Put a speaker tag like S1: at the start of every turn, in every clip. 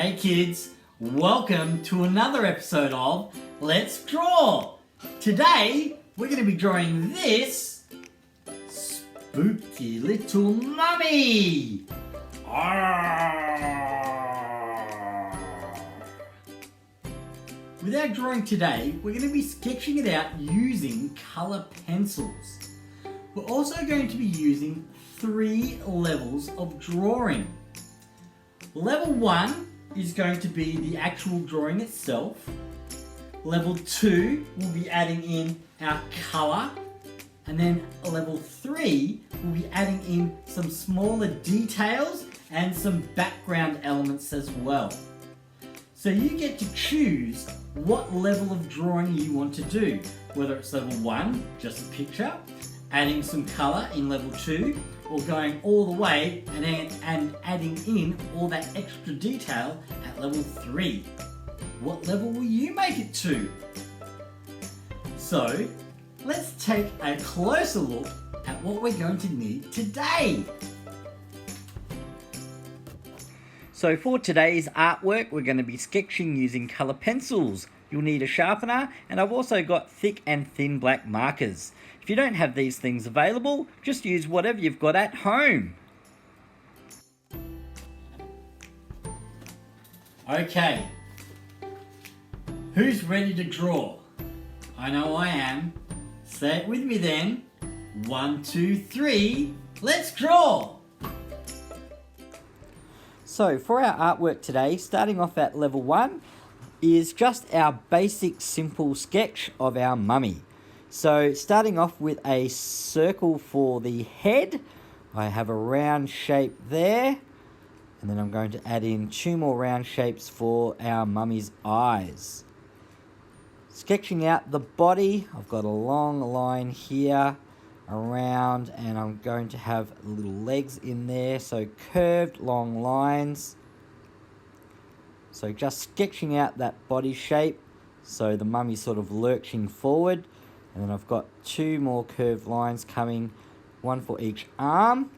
S1: Hey kids, welcome to another episode of Let's Draw. Today we're going to be drawing this spooky little mummy. With our drawing today, we're going to be sketching it out using colour pencils. We're also going to be using 3 levels of drawing. Level 1 is going to be the actual drawing itself. Level 2 will be adding in our colour. And then level 3 will be adding in some smaller details and some background elements as well. So you get to choose what level of drawing you want to do. Whether it's level 1, just a picture, adding some colour in level 2, or going all the way and adding in all that extra detail at level 3. What level will you make it to? So, let's take a closer look at what we're going to need today. So for today's artwork, we're going to be sketching using colour pencils. You'll need a sharpener, and I've also got thick and thin black markers. If you don't have these things available, just use whatever you've got at home. Okay, who's ready to draw? I know I am. Say it with me then. 1, 2, 3, let's draw! So for our artwork today, starting off at level 1, is just our basic simple sketch of our mummy. So starting off with a circle for the head, I have a round shape there, and then I'm going to add in 2 more round shapes for our mummy's eyes. Sketching out the body, I've got a long line here around, and I'm going to have little legs in there, so curved long lines. So just sketching out that body shape, so the mummy's sort of lurching forward. And then I've got 2 more curved lines coming, 1 for each arm.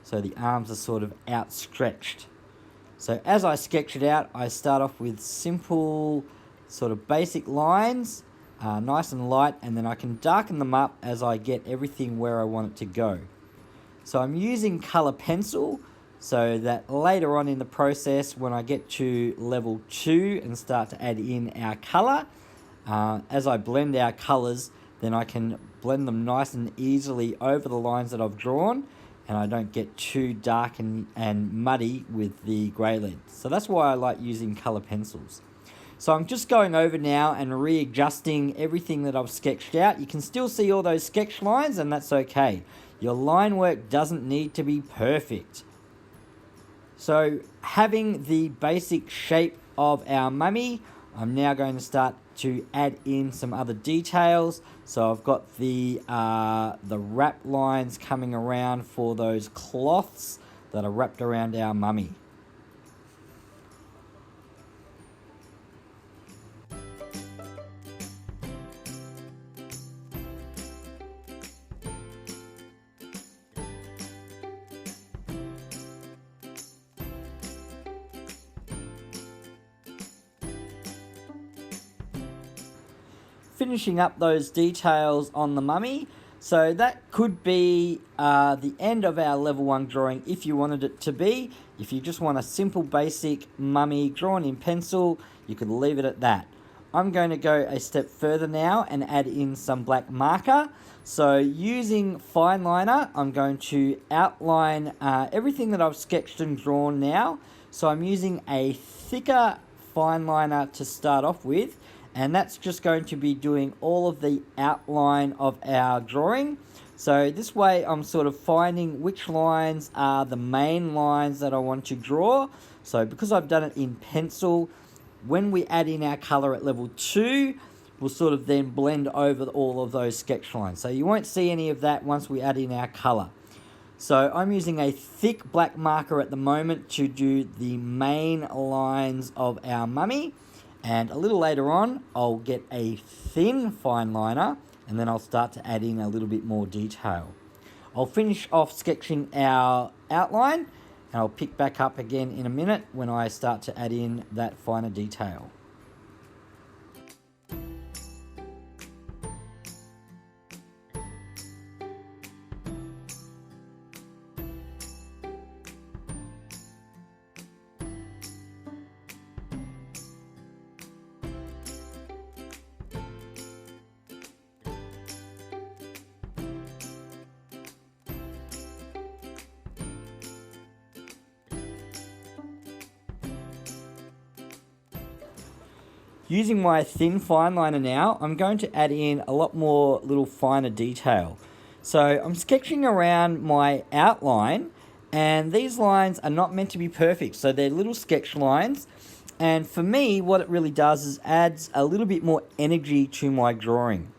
S1: So the arms are sort of outstretched. So as I sketch it out, I start off with simple sort of basic lines, nice and light, and then I can darken them up as I get everything where I want it to go. So I'm using colour pencil so that later on in the process, when I get to level 2 and start to add in our colour, as I blend our colours, then I can blend them nice and easily over the lines that I've drawn, and I don't get too dark and muddy with the grey lead. So that's why I like using colour pencils. So I'm just going over now and readjusting everything that I've sketched out. You can still see all those sketch lines, and that's okay. Your line work doesn't need to be perfect. So having the basic shape of our mummy, I'm now going to start to add in some other details. So I've got the wrap lines coming around for those cloths that are wrapped around our mummy. Finishing up those details on the mummy. So that could be the end of our level 1 drawing if you wanted it to be. If you just want a simple basic mummy drawn in pencil, you could leave it at that. I'm going to go a step further now and add in some black marker. So using fine liner, I'm going to outline everything that I've sketched and drawn now. So I'm using a thicker fine liner to start off with, and that's just going to be doing all of the outline of our drawing. So this way I'm sort of finding which lines are the main lines that I want to draw. So because I've done it in pencil, when we add in our colour at level 2, we'll sort of then blend over all of those sketch lines. So you won't see any of that once we add in our colour. So I'm using a thick black marker at the moment to do the main lines of our mummy. And a little later on, I'll get a thin fine liner, and then I'll start to add in a little bit more detail. I'll finish off sketching our outline, And I'll pick back up again in a minute when I start to add in that finer detail. Using my thin fine liner now, I'm going to add in a lot more little finer detail. So I'm sketching around my outline, and these lines are not meant to be perfect, so they're little sketch lines. And for me, what it really does is adds a little bit more energy to my drawing.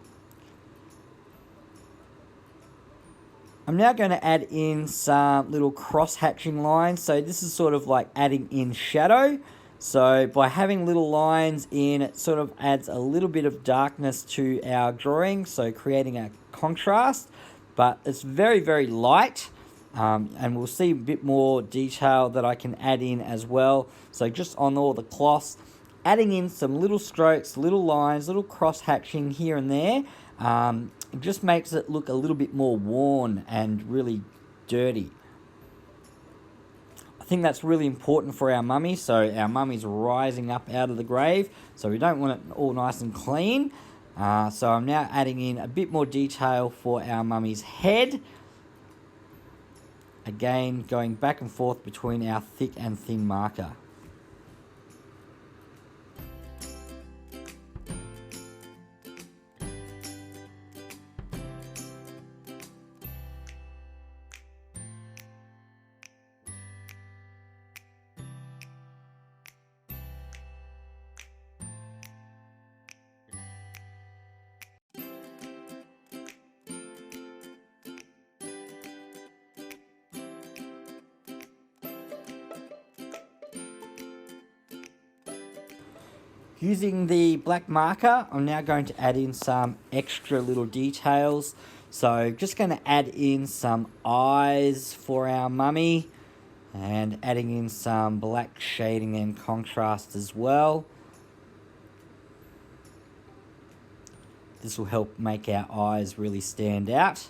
S1: I'm now going to add in some little cross-hatching lines. So this is sort of like adding in shadow. So by having little lines in, it sort of adds a little bit of darkness to our drawing, so creating a contrast, but it's very, very light, and we'll see a bit more detail that I can add in as well. So just on all the cloths, adding in some little strokes, little lines, little cross-hatching here and there, it just makes it look a little bit more worn and really dirty. I think that's really important for our mummy. So our mummy's rising up out of the grave, so we don't want it all nice and clean. So I'm now adding in a bit more detail for our mummy's head. Again, going back and forth between our thick and thin marker. Using the black marker, I'm now going to add in some extra little details. So just going to add in some eyes for our mummy, and adding in some black shading and contrast as well. This will help make our eyes really stand out.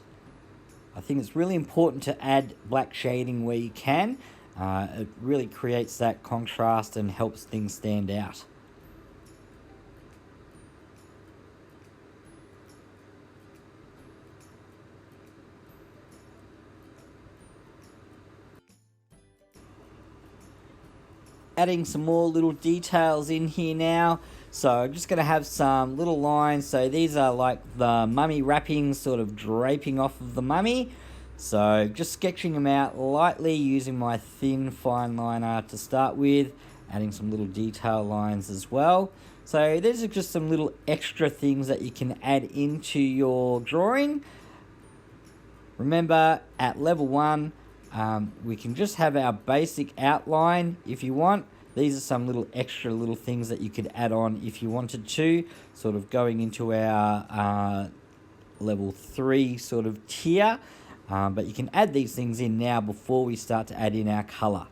S1: I think it's really important to add black shading where you can. It really creates that contrast and helps things stand out. Adding some more little details in here now. So I'm just going to have some little lines. So these are like the mummy wrappings sort of draping off of the mummy. So just sketching them out lightly using my thin fine liner to start with. Adding some little detail lines as well. So these are just some little extra things that you can add into your drawing. Remember, at level 1, we can just have our basic outline if you want. These are some little extra little things that you could add on if you wanted to, sort of going into our level 3 sort of tier. But you can add these things in now before we start to add in our colour.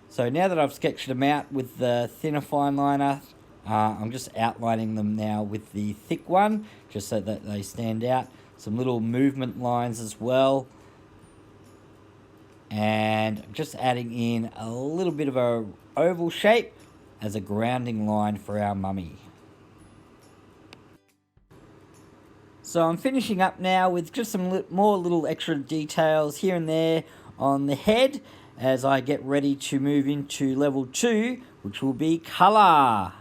S1: So now that I've sketched them out with the thinner fine liner, I'm just outlining them now with the thick one, just so that they stand out. Some little movement lines as well. And just adding in a little bit of a oval shape as a grounding line for our mummy. So I'm finishing up now with just some more little extra details here and there on the head, as I get ready to move into level 2, which will be colour.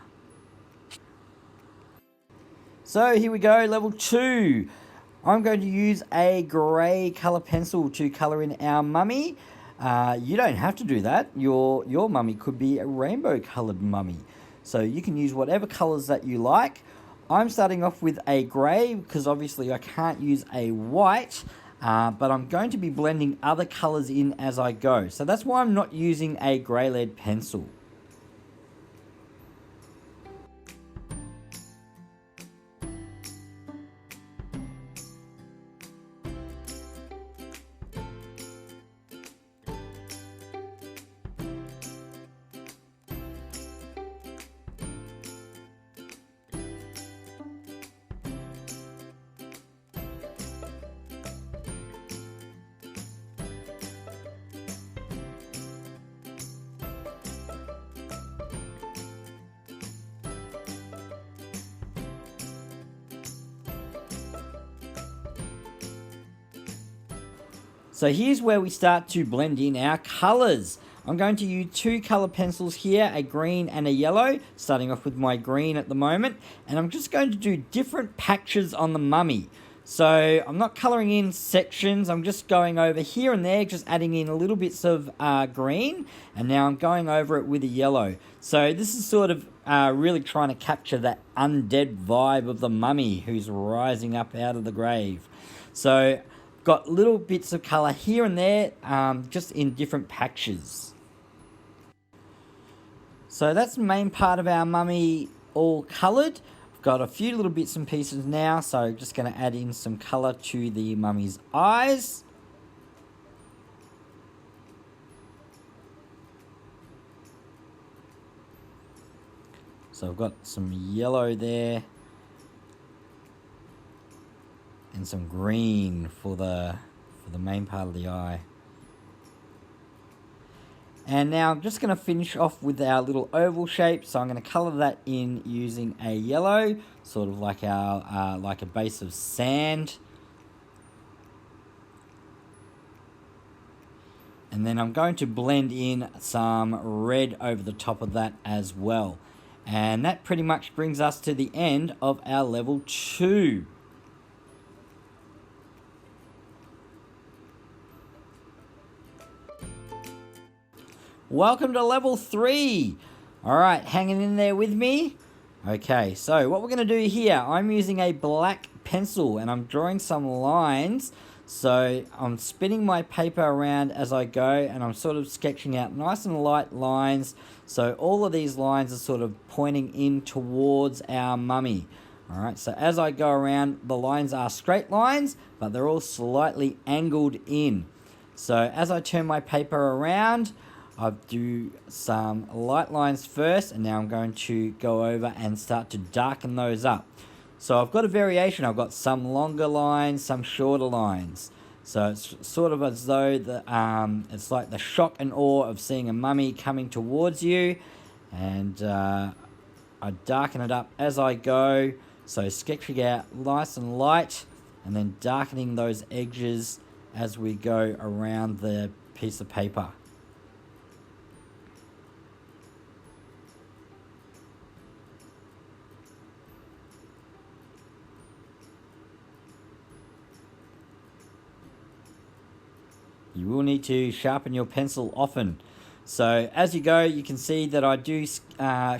S1: So here we go, level 2. I'm going to use a grey colour pencil to colour in our mummy. You don't have to do that. Your mummy could be a rainbow coloured mummy. So you can use whatever colours that you like. I'm starting off with a grey because obviously I can't use a white. But I'm going to be blending other colours in as I go. So that's why I'm not using a grey lead pencil. So here's where we start to blend in our colours. I'm going to use 2 colour pencils here, a green and a yellow, starting off with my green at the moment, and I'm just going to do different patches on the mummy. So I'm not colouring in sections, I'm just going over here and there, just adding in a little bits of green, and now I'm going over it with a yellow. So this is sort of really trying to capture that undead vibe of the mummy who's rising up out of the grave. So got little bits of colour here and there, just in different patches. So that's the main part of our mummy all coloured. I've got a few little bits and pieces now, so just going to add in some colour to the mummy's eyes. So I've got some yellow there and some green for the main part of the eye. And now I'm just going to finish off with our little oval shape. So I'm going to colour that in using a yellow, sort of like our like a base of sand. And then I'm going to blend in some red over the top of that as well. And that pretty much brings us to the end of our level 2. Welcome to level 3. Alright, hanging in there with me? Okay, so what we're going to do here, I'm using a black pencil and I'm drawing some lines. So I'm spinning my paper around as I go and I'm sort of sketching out nice and light lines. So all of these lines are sort of pointing in towards our mummy. Alright, so as I go around, the lines are straight lines, but they're all slightly angled in. So as I turn my paper around, I do some light lines first, and now I'm going to go over and start to darken those up. So I've got a variation. I've got some longer lines, some shorter lines. So it's sort of as though it's like the shock and awe of seeing a mummy coming towards you. And I darken it up as I go. So sketching out nice and light, and then darkening those edges as we go around the piece of paper. You will need to sharpen your pencil often. So as you go, you can see that I do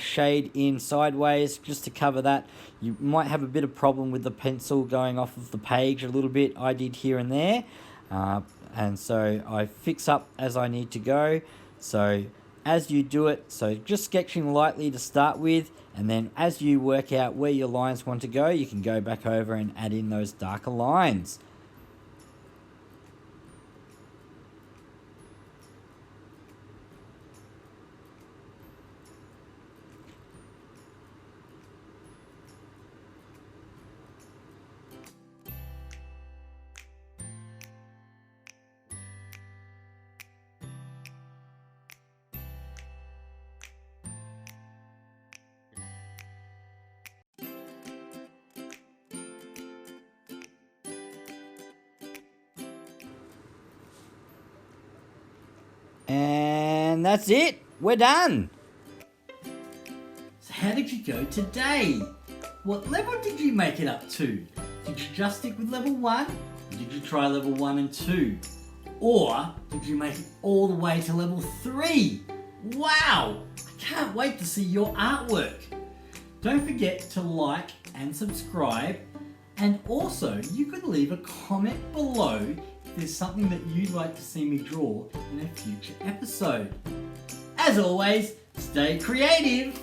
S1: shade in sideways just to cover that. You might have a bit of problem with the pencil going off of the page a little bit. I did here and there. And so I fix up as I need to go. So as you do it, so just sketching lightly to start with, and then as you work out where your lines want to go, you can go back over and add in those darker lines. And that's it. We're done. So how did you go today? What level did you make it up to? Did you just stick with level 1? Or did you try level 1 and 2? Or did you make it all the way to level 3? Wow! I can't wait to see your artwork. Don't forget to like and subscribe. And also, you could leave a comment below if there's something that you'd like to see me draw in a future episode. As always, stay creative!